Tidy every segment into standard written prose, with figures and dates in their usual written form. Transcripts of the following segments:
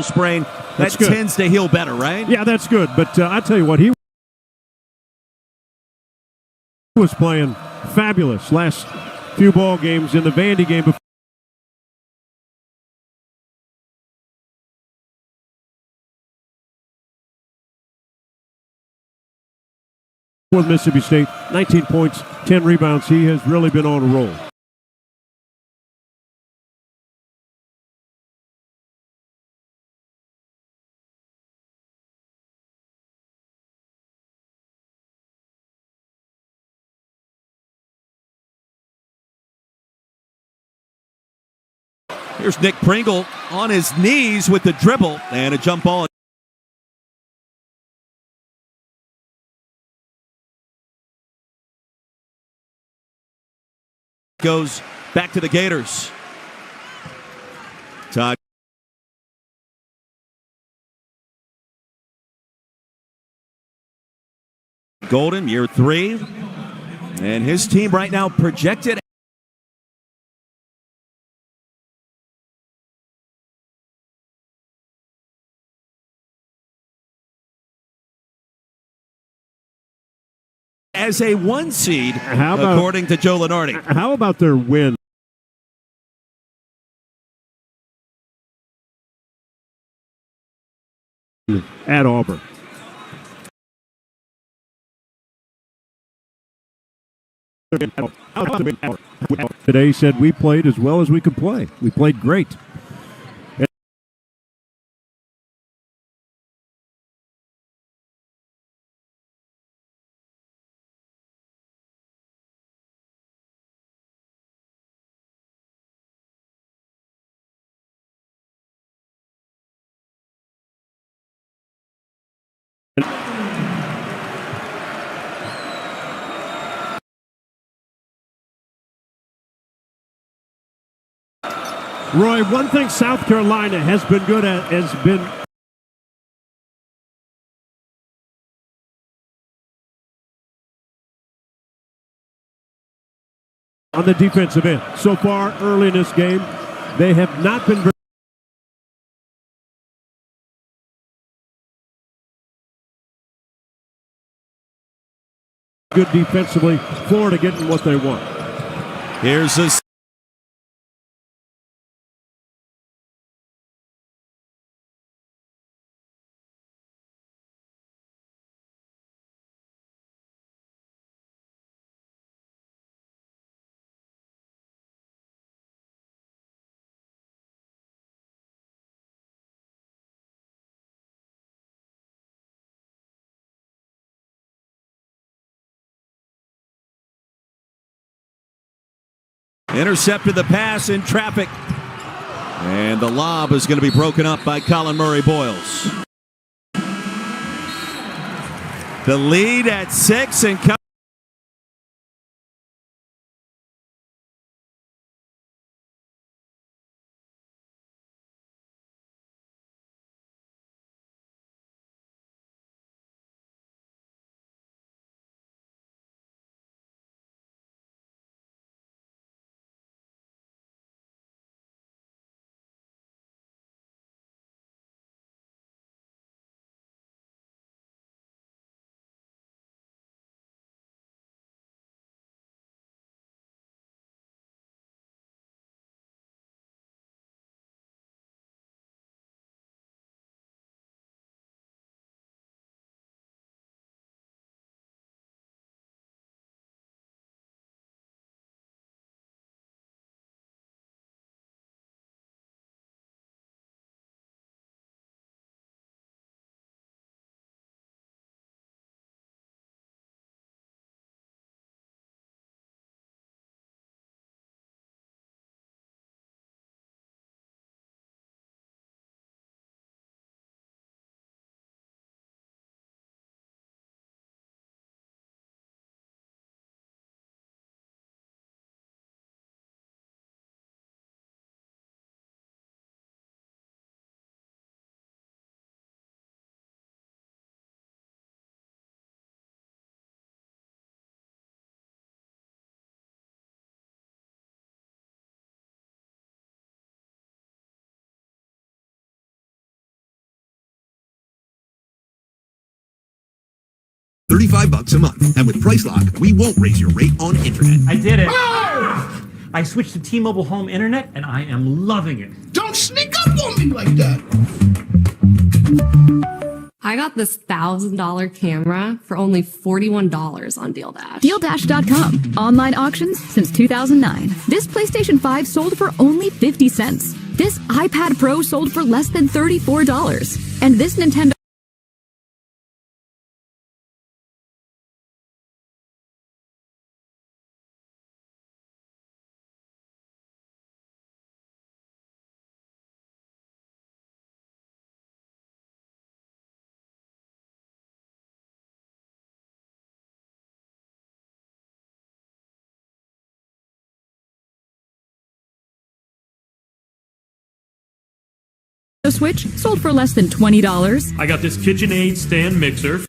sprain, that tends to heal better, right? Yeah, that's good. But I tell you what, he was playing fabulous last few ball games in the Vandy game before. With Mississippi State, 19 points, 10 rebounds. He has really been on a roll. Here's Nick Pringle on his knees with the dribble and a jump ball. Goes back to the Gators. Todd Golden, year 3. And his team right now projected as a 1 seed, according to Joe Lenardi. How about their win? At Auburn. Today said we played as well as we could play. We played great. Roy, one thing South Carolina has been good at has been on the defensive end. So far, early in this game, they have not been very good defensively. Florida getting what they want. Here's this. Intercepted the pass in traffic. And the lob is going to be broken up by Colin Murray-Boyles. The lead at 6 and $35 a month. And with Price Lock, we won't raise your rate on internet. I did it. I switched to T-Mobile Home Internet, and I am loving it. Don't sneak up on me like that. I got this $1,000 camera for only $41 on DealDash. DealDash.com. Online auctions since 2009. This PlayStation 5 sold for only 50 cents. This iPad Pro sold for less than $34. And this Nintendo Switch sold for less than $20. I got this KitchenAid stand mixer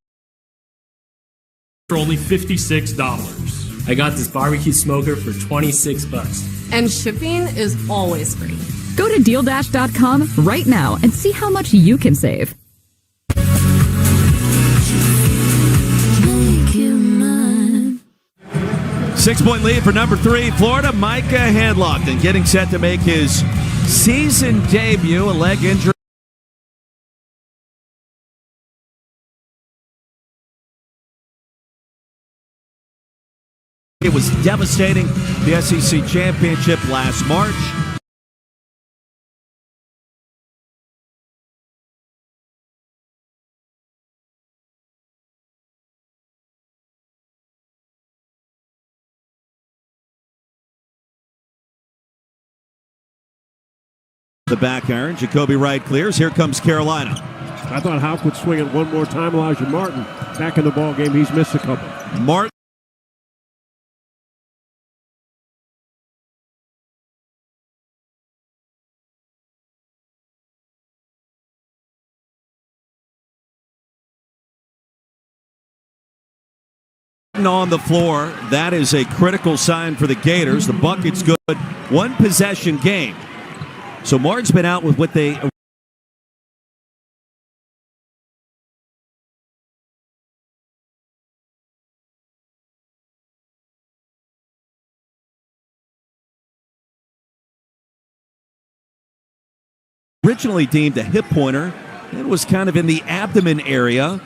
for only $56. I got this barbecue smoker for $26. And shipping is always free. Go to DealDash.com right now and see how much you can save. 6-point lead for number 3, Florida. Micah headlocked and getting set to make his season debut. A leg injury. It was devastating. The SEC championship last March. The back iron, Jacoby Wright clears. Here comes Carolina. I thought Houck would swing it one more time. Elijah Martin back in the ball game. He's missed a couple. Martin. On the floor, that is a critical sign for the Gators. The bucket's good. One possession game. So Martin's been out with what they originally deemed a hip pointer. It was kind of in the abdomen area.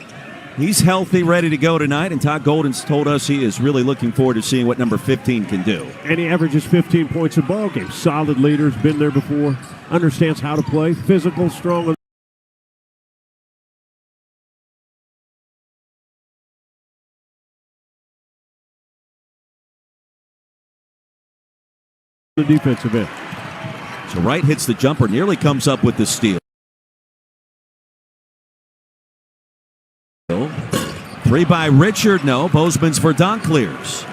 He's healthy, ready to go tonight, and Todd Golden's told us he is really looking forward to seeing what number 15 can do. And he averages 15 points a ball game. Solid leader, has been there before, understands how to play, physical, strong. The defensive end. So Wright hits the jumper, nearly comes up with the steal. 3 by Richard, no. Bozeman's for Don clears.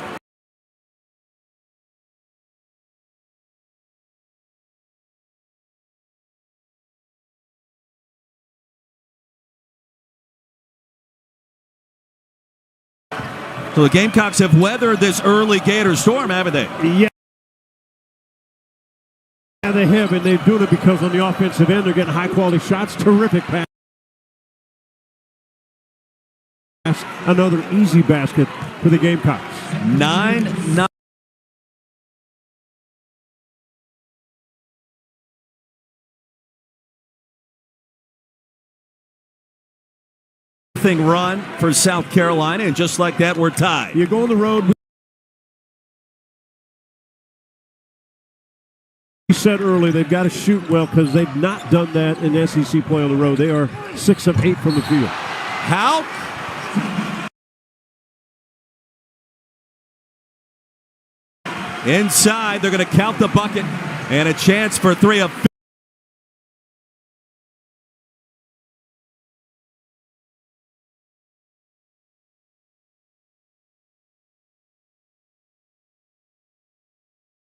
So the Gamecocks have weathered this early Gator storm, haven't they? Yeah, they have, and they're doing it because on the offensive end, they're getting high-quality shots. Terrific pass. Another easy basket for the Gamecocks. 9-9. Run for South Carolina, and just like that, we're tied. You go on the road. We said early they've got to shoot well because they've not done that in SEC play on the road. They are 6 of 8 from the field. How? Inside, they're going to count the bucket, and a chance for 3 of 5.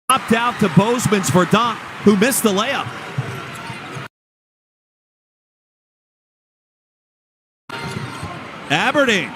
Popped out to Bozeman's for Donk, who missed the layup. Aberdeen.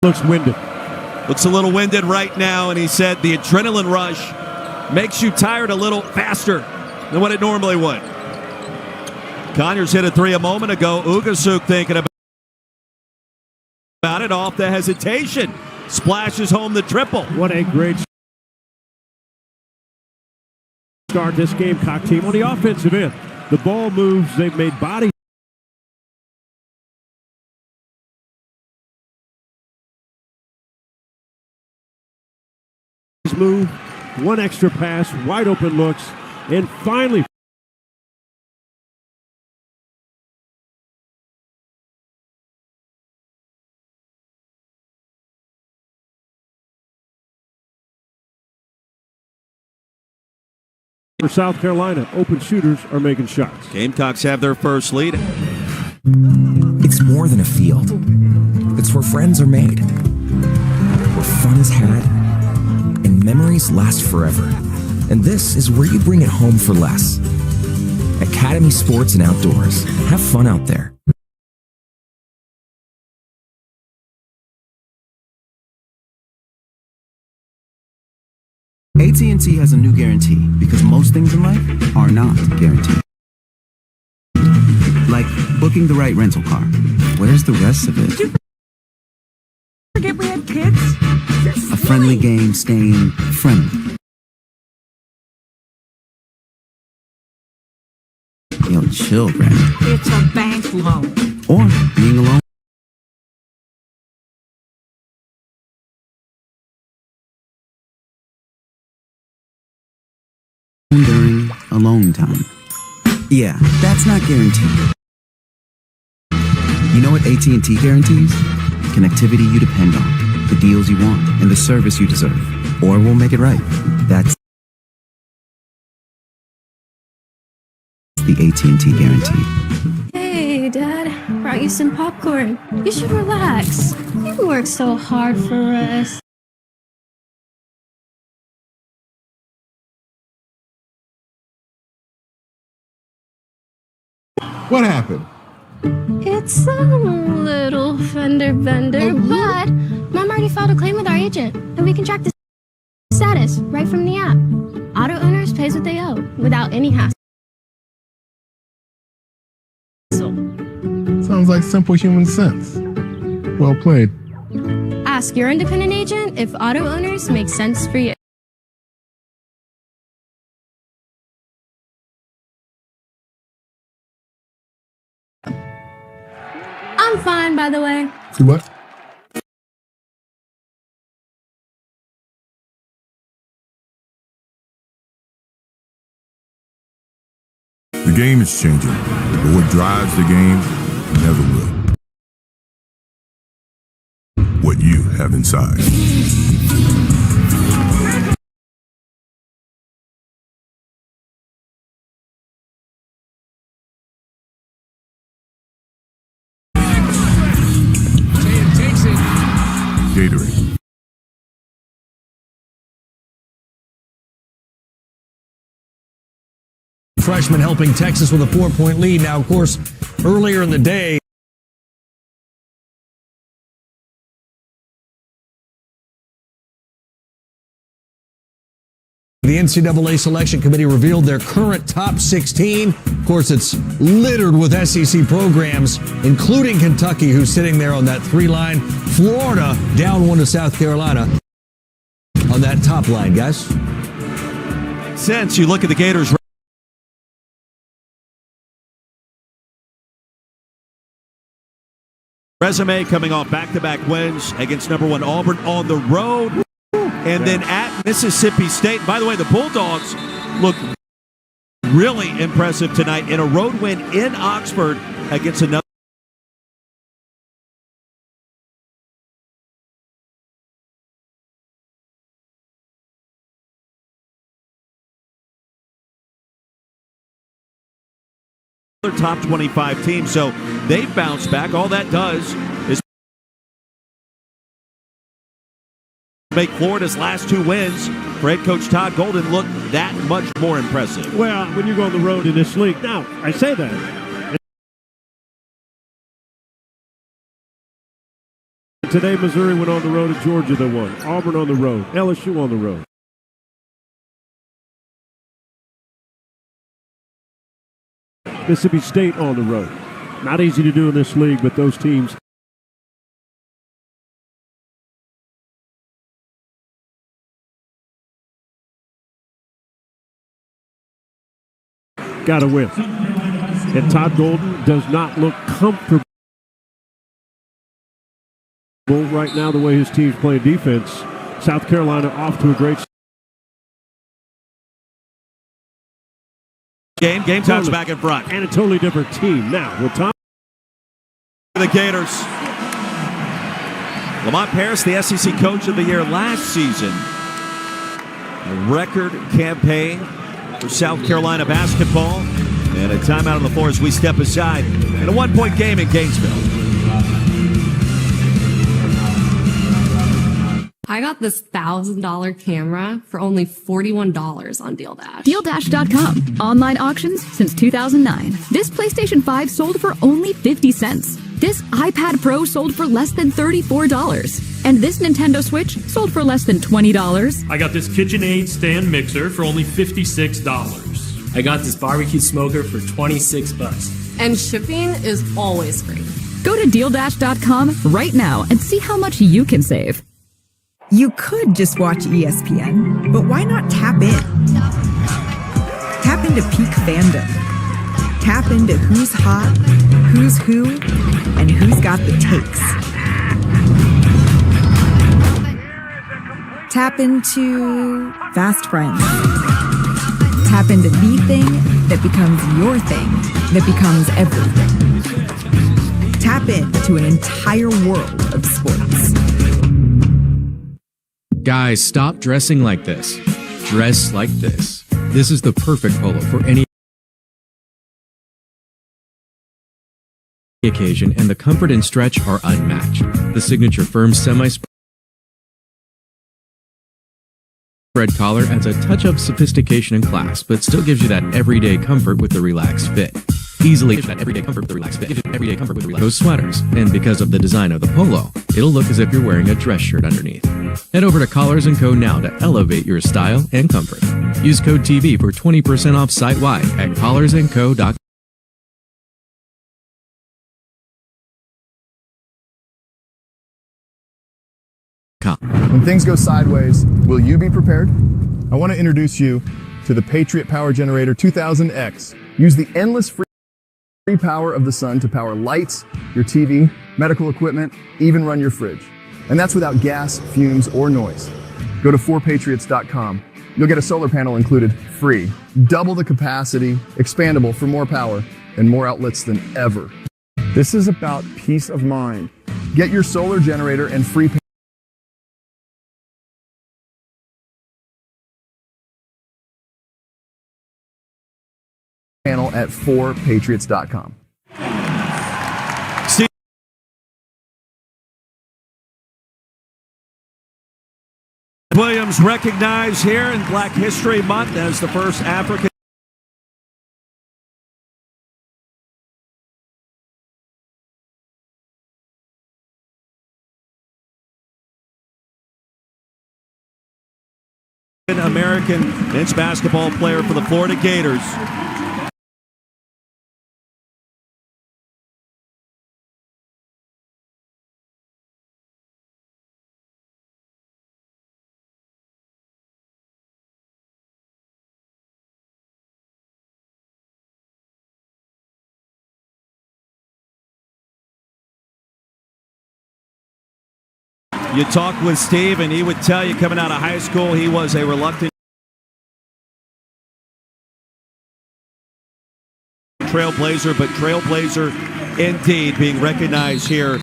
Looks winded. Looks a little winded right now, and he said the adrenaline rush makes you tired a little faster than what it normally would. Conyers hit a three a moment ago. Ugasuk thinking about it off the hesitation. Splashes home the triple. What a great start this Gamecock team on the offensive end. The ball moves. They've made bodies move. One extra pass, wide open looks, and finally for South Carolina, open shooters are making shots. Gamecocks have their first lead. It's more than a field. It's where friends are made, where fun is had, and memories last forever. And this is where you bring it home for less. Academy Sports and Outdoors. Have fun out there. AT&T has a new guarantee because most things in life are not guaranteed. Like booking the right rental car. Where's the rest of it? Did you forget we had kids? A friendly game staying friendly. Yo, chill, Brandon. It's a bank loan. Or being alone. During alone time. Yeah, that's not guaranteed. You know what AT&T guarantees? Connectivity you depend on, the deals you want, and the service you deserve. Or we'll make it right. That's the AT&T guarantee. Hey, Dad. Brought you some popcorn. You should relax. You worked so hard for us. What happened? It's a little fender bender, but Mom already filed a claim with our agent, and we can track the status right from the app. Auto owners pays what they owe without any hassle. Sounds like simple human sense. Well played. Ask your independent agent if auto owners make sense for you. I'm fine, by the way. See what? The game is changing, but what drives the game never will. What you have inside. Gatorade. Freshman helping Texas with a 4-point lead. Now, of course, earlier in the day, the NCAA Selection Committee revealed their current top 16. Of course, it's littered with SEC programs, including Kentucky, who's sitting there on that 3-line. Florida down 1 to South Carolina on that top line, guys. Since you look at the Gators resume coming off back-to-back wins against number 1 Auburn on the road and then at Mississippi State. By the way, the Bulldogs look really impressive tonight in a road win in Oxford against another. Top 25 team, so they've bounced back. All that does is make Florida's last 2 wins for head coach Todd Golden look that much more impressive. Well, when you go on the road in this league, now I say that Today, Missouri went on the road at Georgia, they won. Auburn on the road. LSU on the road. Mississippi State on the road. Not easy to do in this league, but those teams got to win. And Todd Golden does not look comfortable right now the way his team's playing defense. South Carolina off to a great Gamecocks back in front. And a totally different team. Now, will Tom the Gators. Lamont Paris, the SEC Coach of the Year last season. A record campaign for South Carolina basketball. And a timeout on the floor as we step aside in a one-point game in Gainesville. I got this $1,000 camera for only $41 on Deal Dash. DealDash.com. Online auctions since 2009. This PlayStation 5 sold for only 50 cents. This iPad Pro sold for less than $34. And this Nintendo Switch sold for less than $20. I got this KitchenAid stand mixer for only $56. I got this barbecue smoker for 26 bucks. And shipping is always free. Go to DealDash.com right now and see how much you can save. You could just watch ESPN, but why not tap in? Tap into peak fandom. Tap into who's hot, who's who, and who's got the takes. Tap into Fast Friends. Tap into the thing that becomes your thing, that becomes everything. Tap into an entire world of sports. Guys, stop dressing like this. Dress like this. This is the perfect polo for any occasion, and the comfort and stretch are unmatched. The signature firm semi-spread collar adds a touch of sophistication and class, but still gives you that everyday comfort with the relaxed fit. Easily that everyday comfort with the relaxed fit. Everyday comfort with those sweaters. And because of the design of the polo, it'll look as if you're wearing a dress shirt underneath. Head over to Collars & Co. now to elevate your style and comfort. Use code TV for 20% off site-wide at collarsandco.com. When things go sideways, will you be prepared? I want to introduce you to the Patriot Power Generator 2000X. Use the endless free power of the sun to power lights, your TV, medical equipment, even run your fridge. And that's without gas, fumes, or noise. Go to 4patriots.com. You'll get a solar panel included free, double the capacity, expandable for more power, and more outlets than ever. This is about peace of mind. Get your solar generator and free panel at 4patriots.com. Williams recognized here in Black History Month as the first African American men's basketball player for the Florida Gators. You talk with Steve, and he would tell you coming out of high school, he was a reluctant trailblazer, but trailblazer indeed, being recognized here.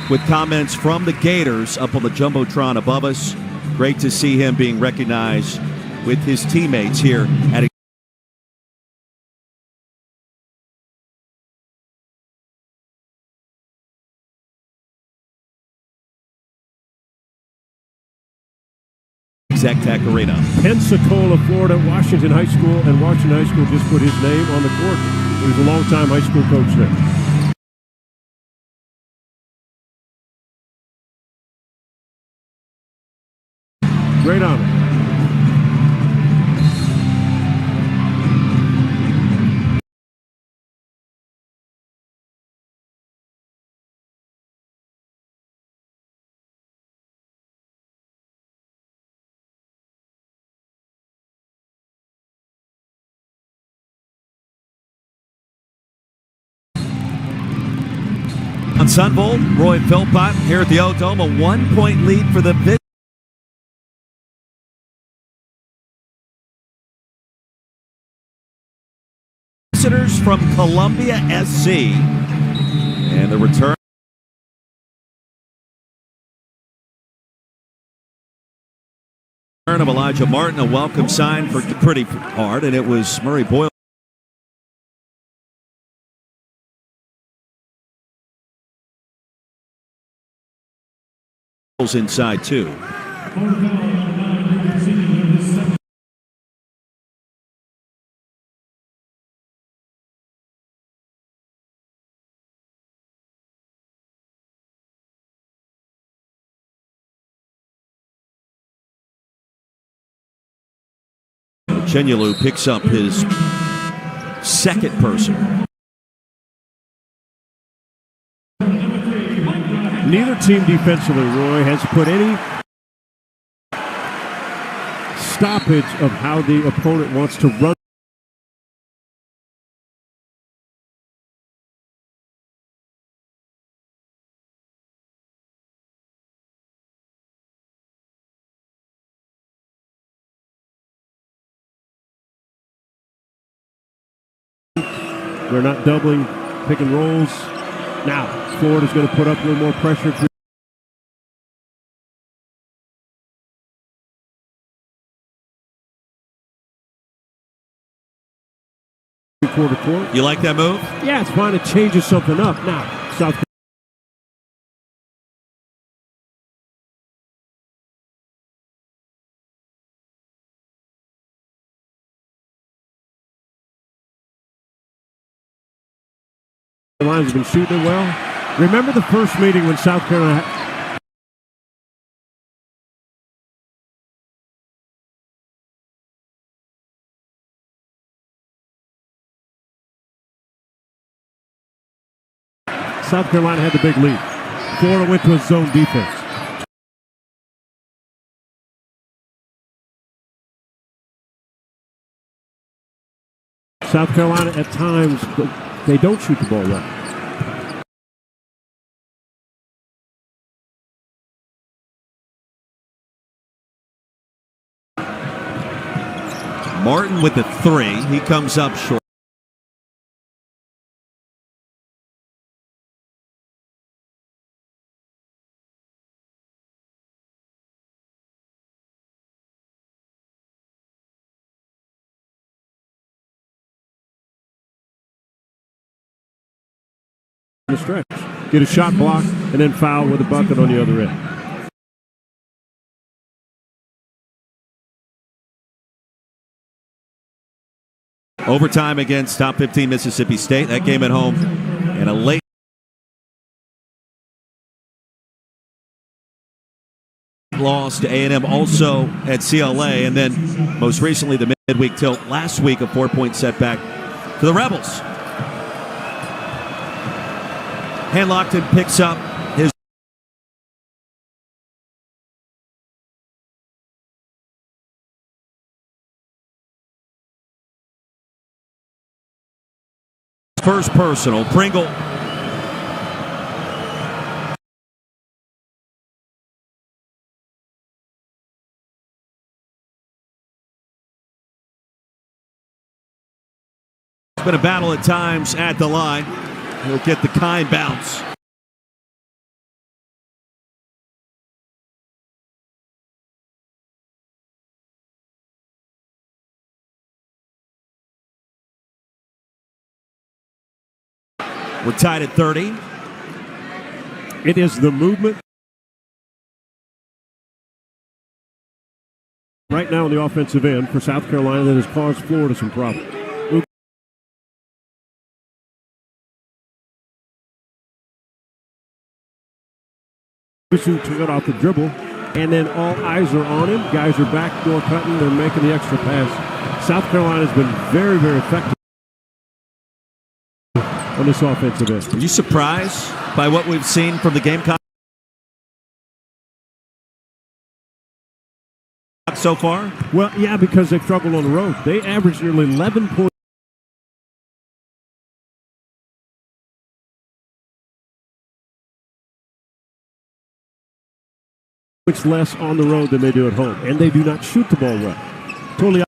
With comments from the Gators up on the Jumbotron above us. Great to see him being recognized with his teammates here at Tech Arena. Pensacola, Florida, Washington High School, and Washington High School just put his name on the court. He was a longtime high school coach there. Great honor. On Sunvolt, Roy Philpott here at the O-Dome, a 1-point lead for the visitors from Columbia SC. And the return of Elijah Martin, a welcome sign for pretty hard, and it was Murray Boyle. Inside too. Chenyalu picks up his second personal. Neither team defensively, Roy, has put any stoppage of how the opponent wants to run. They're not doubling pick and rolls. Now, Florida's going to put up a little more pressure. Quarter court. You like that move? Yeah, it's fine. It changes something up. Now, South Carolina's have been shooting it well. Remember the first meeting when South Carolina had the big lead. Florida went to a zone defense. South Carolina at times, they don't shoot the ball well. Martin with the three. He comes up short. The stretch. Get a shot block and then foul with a bucket on the other end. Overtime against top 15 Mississippi State. That game at home and a late loss to A&M, also at CLA, and then most recently the midweek tilt last week, a 4-point setback to the Rebels. Handlockton picks up his first personal. Pringle it's been a battle at times at the line. He'll get the kind bounce. We're tied at 30. It is the movement right now on the offensive end for South Carolina that has caused Florida some problems. Who took it off the dribble, and then all eyes are on him. Guys are backdoor cutting. They're making the extra pass. South Carolina's been very, very effective on this offensive end. Are you surprised by what we've seen from the Gamecocks so far? Well, yeah, because they've struggled on the road. They averaged nearly 11 points. Less on the road than they do at home, and they do not shoot the ball well. Totally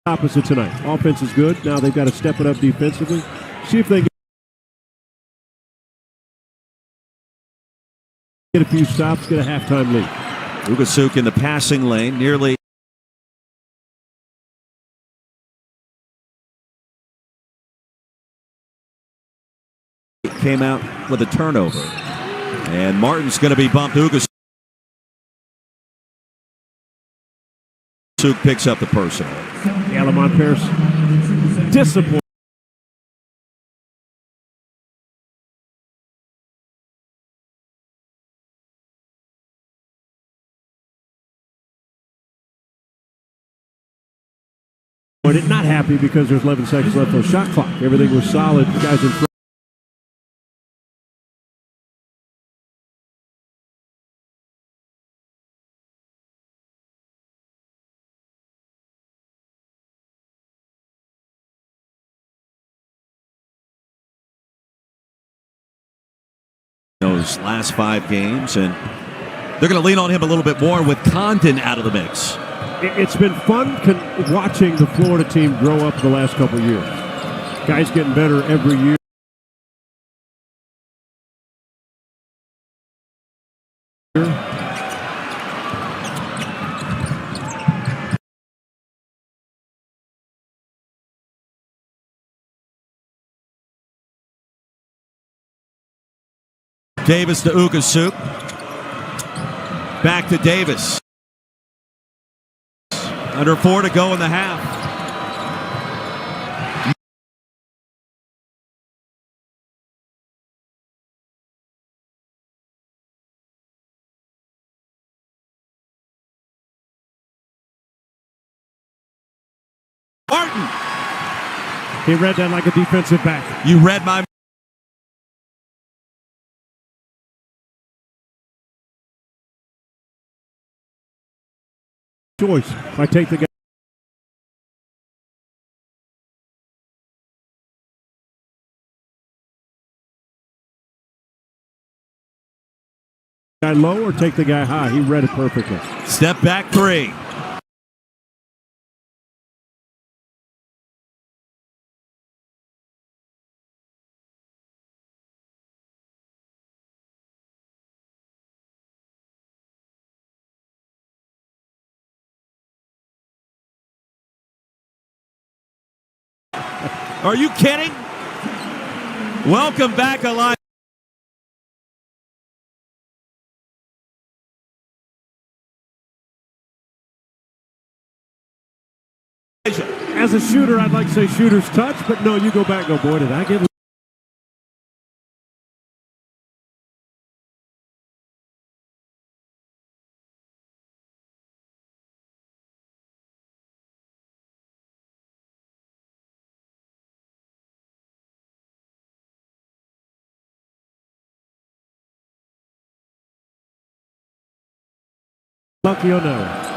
opposite tonight. Offense is good. Now they've got to step it up defensively. See if they get a few stops, get a halftime lead. Ugasuk in the passing lane, nearly came out with a turnover. And Martin's going to be bumped. Ugasuk picks up the personal. Yeah, Lamont Pierce disappointed. Not happy because there's 11 seconds left on the shot clock. Everything was solid. The guys in front. Those last 5 games, and they're going to lean on him a little bit more with Condon out of the mix. It's been fun watching the Florida team grow up the last couple of years. Guys getting better every year. Davis to Ugasuk. Back to Davis. Under 4 to go in the half. Martin! He read that like a defensive back. You read my... choice. I take the guy low or take the guy high. He read it perfectly. Step back 3. Are you kidding? Welcome back, Elijah. As a shooter, I'd like to say shooter's touch, but no, you go back and go, boy, did I get... Lucky or no.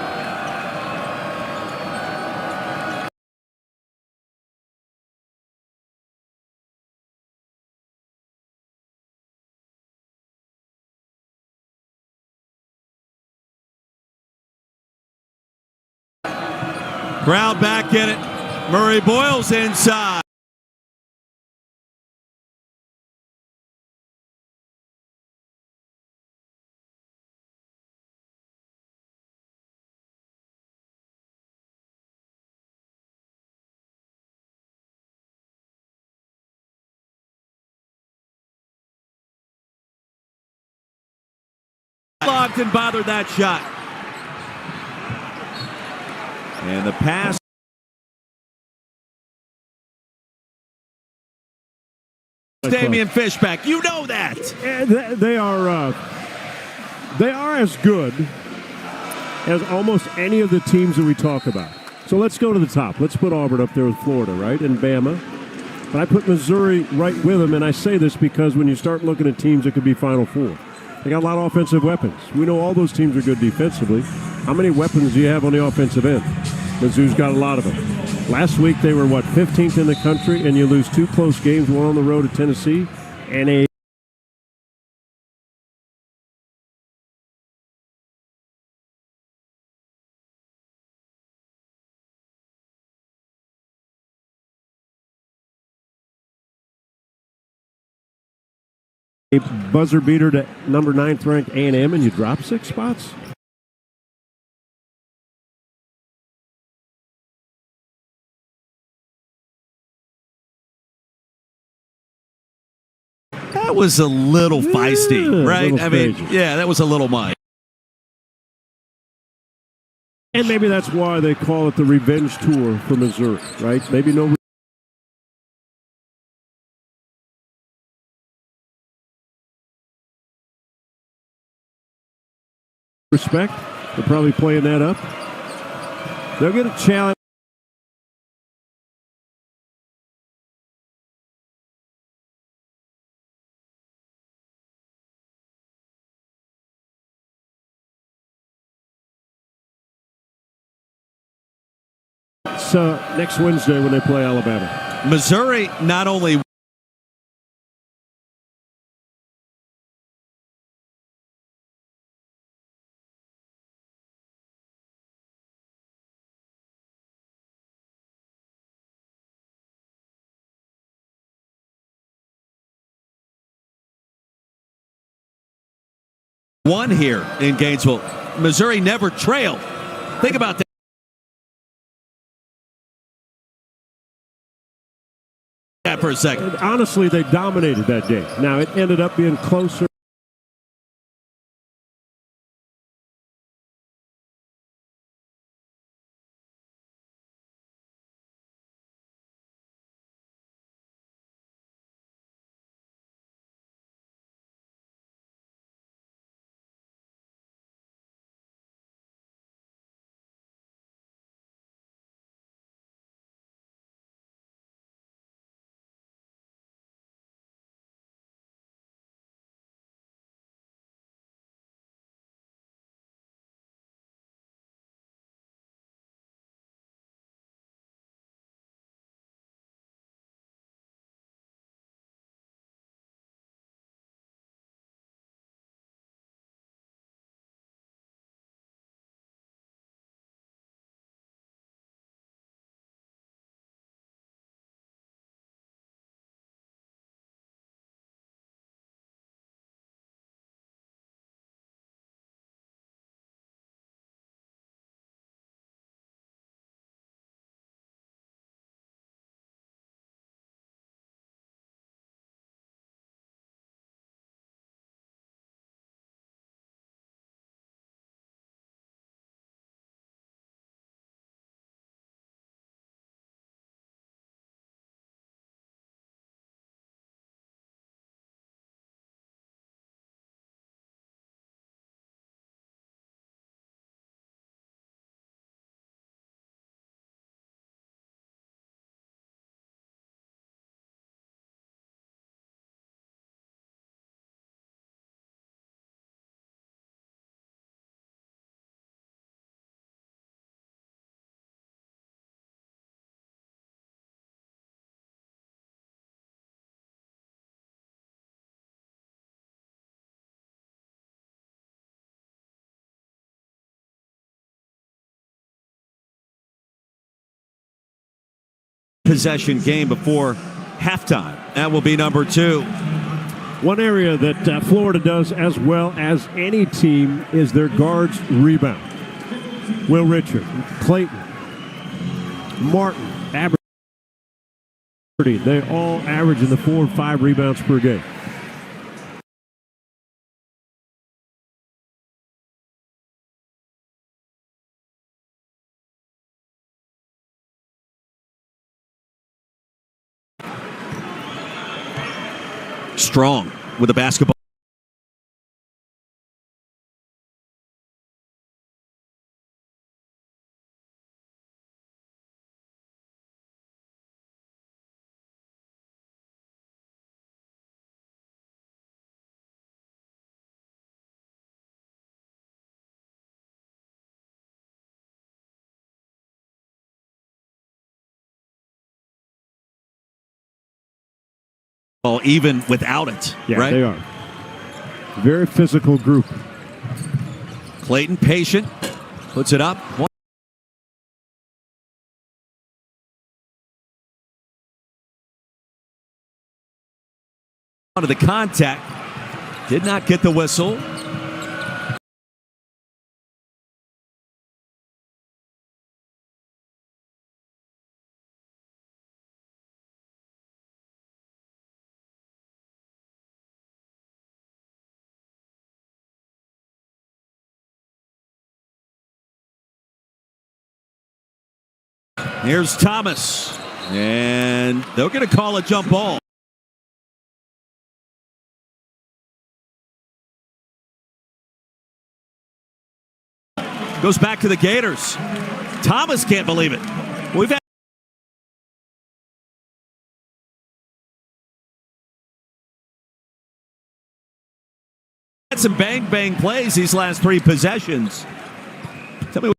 Crowd back in it. Murray Boyle's inside. Locked and bothered that shot. And the pass. Damian Fishback, you know that. They are as good as almost any of the teams that we talk about. So let's go to the top. Let's put Auburn up there with Florida, right, and Bama. But I put Missouri right with them, and I say this because when you start looking at teams that could be Final Four, they got a lot of offensive weapons. We know all those teams are good defensively. How many weapons do you have on the offensive end? Mizzou's got a lot of them. Last week they were, 15th in the country, and you lose 2 close games, one on the road at Tennessee, and a buzzer beater to number 9th ranked A&M, and you drop 6 spots? That was a little feisty, right? That was a little much. And maybe that's why they call it the revenge tour for Missouri, right? Maybe no respect. They're probably playing that up. They'll get a challenge. It's next Wednesday when they play Alabama. Missouri not only won here in Gainesville. Missouri never trailed. Think about that. For a second. And honestly, they dominated that day. Now, it ended up being closer. Possession game before halftime. That will be number 2. One area that Florida does as well as any team is their guards rebound. Will Richard, Clayton, Martin, average. They all average in the 4 and 5 rebounds per game. Strong with the basketball. Even without it, yeah, right? They are. Very physical group. Clayton patient, puts it up. Onto the contact, did not get the whistle. Here's Thomas, and they're going to call a jump ball. Goes back to the Gators. Thomas can't believe it. We've had some bang plays these last 3 possessions. Tell me what.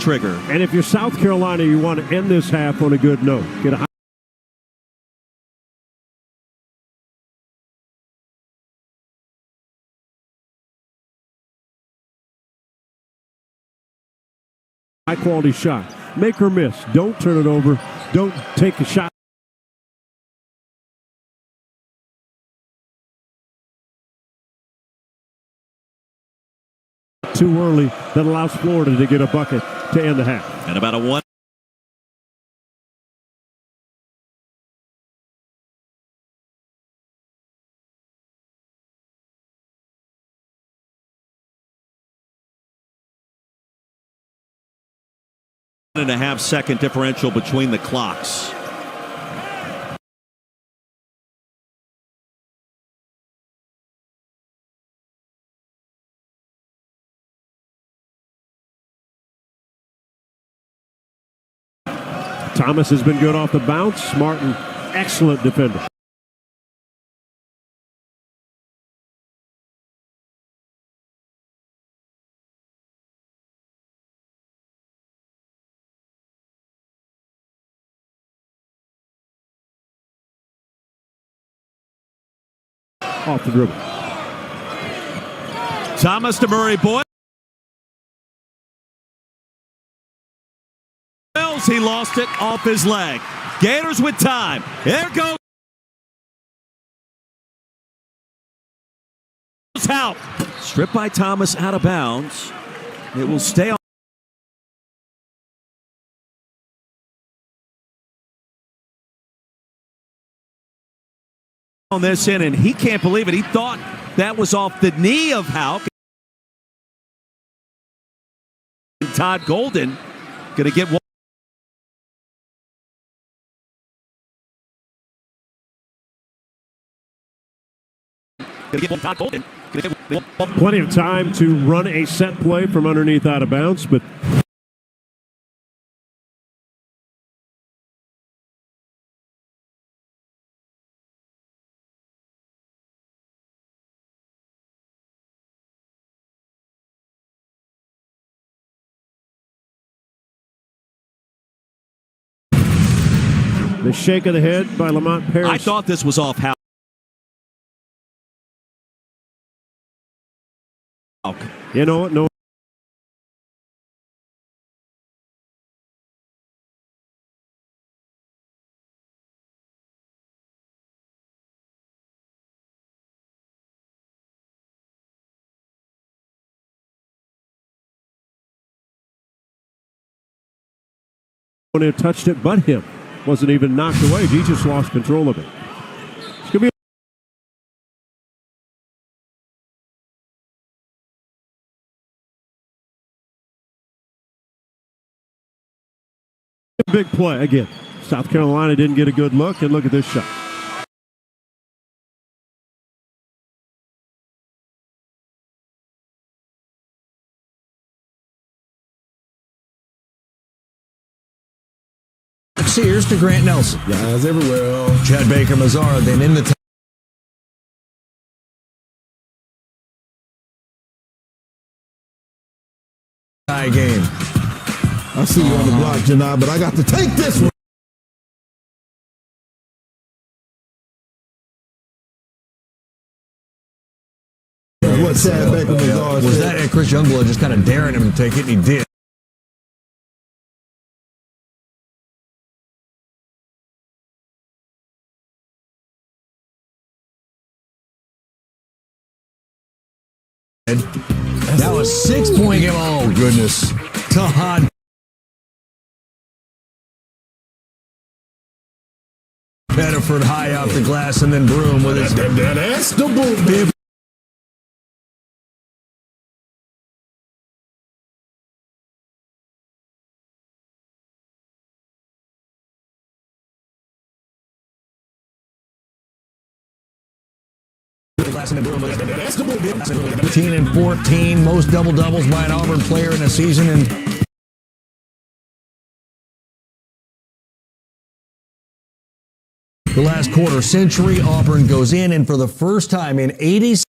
Trigger. And if you're South Carolina, you want to end this half on a good note. Get a high-quality shot. Make or miss. Don't turn it over. Don't take a shot. Too early that allows Florida to get a bucket to end the half. And about a 1. And a half second differential between the clocks. Thomas has been good off the bounce. Martin, excellent defender. Off the dribble. Thomas to Murray Boyle. He lost it off his leg. Gators with time. There goes Houck. Stripped by Thomas out of bounds. It will stay on. On this end, and he can't believe it. He thought that was off the knee of Houck. Todd Golden going to get one. Plenty of time to run a set play from underneath out of bounds, but the shake of the head by Lamont Paris. I thought this was off Houck. You know what? No. who touched it but him. Wasn't even knocked away. He just lost control of it. It's going to be a big play again. South Carolina didn't get a good look, and look at this shot. Sears to Grant Nelson. Guys everywhere. Chad Baker Mazzara then in the tie game. I see you on the block, Janai, but I got to take this one. What Chad Baker was that? And Chris Youngblood just kind of daring him to take it, and he did. Now a 6-point game. Oh, goodness. Todd Pettiford high off the glass, and then Broom with his... That's the boom. That's the boom. 15 and 14, most double-doubles by an Auburn player in a season, and the last quarter century. Auburn goes in, and for the first time in 80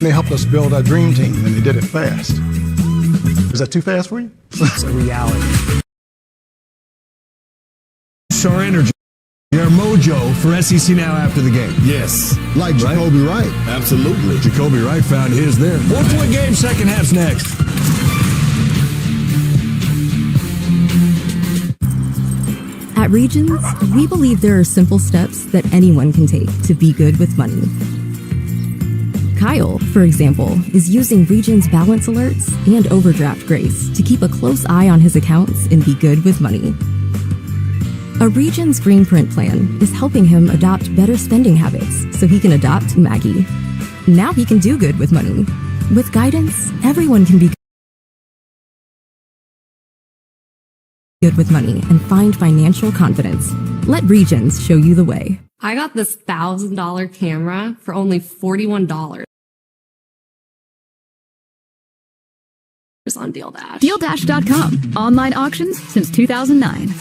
They helped us build our dream team, and they did it fast. Is that too fast for you? It's a reality. Our energy, our mojo for SEC Now after the game. Yes. Like Jacoby Wright. Absolutely. Jacoby Wright found his there. 4-point game, second half's next. At Regions, we believe there are simple steps that anyone can take to be good with money. Kyle, for example, is using Regions balance alerts and overdraft grace to keep a close eye on his accounts and be good with money. A Regions Green Print plan is helping him adopt better spending habits so he can adopt Maggie. Now he can do good with money. With guidance, everyone can be good with money and find financial confidence. Let Regions show you the way. I got this $1,000 camera for only $41 on Deal Dash. DealDash.com. Online auctions since 2009.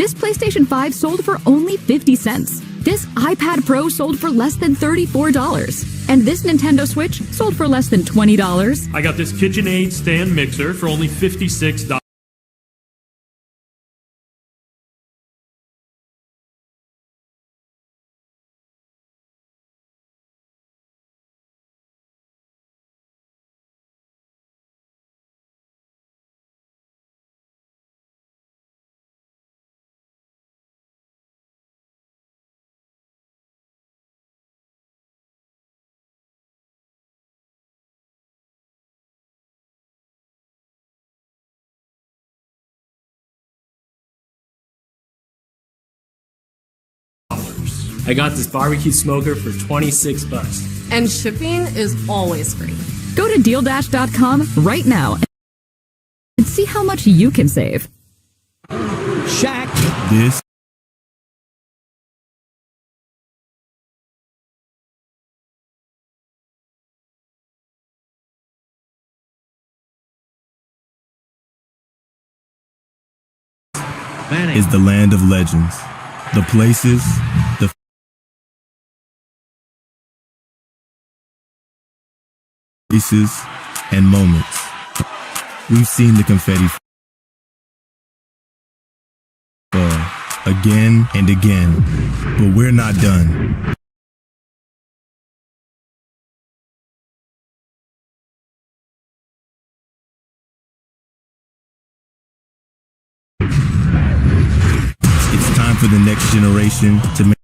This PlayStation 5 sold for only 50 cents. This iPad Pro sold for less than $34. And this Nintendo Switch sold for less than $20. I got this KitchenAid stand mixer for only $56. I got this barbecue smoker for $26. And shipping is always free. Go to DealDash.com right now and see how much you can save. Shaq. This is the land of legends. The places, the faces, and moments. We've seen the confetti fall again and again, but we're not done. It's time for the next generation to make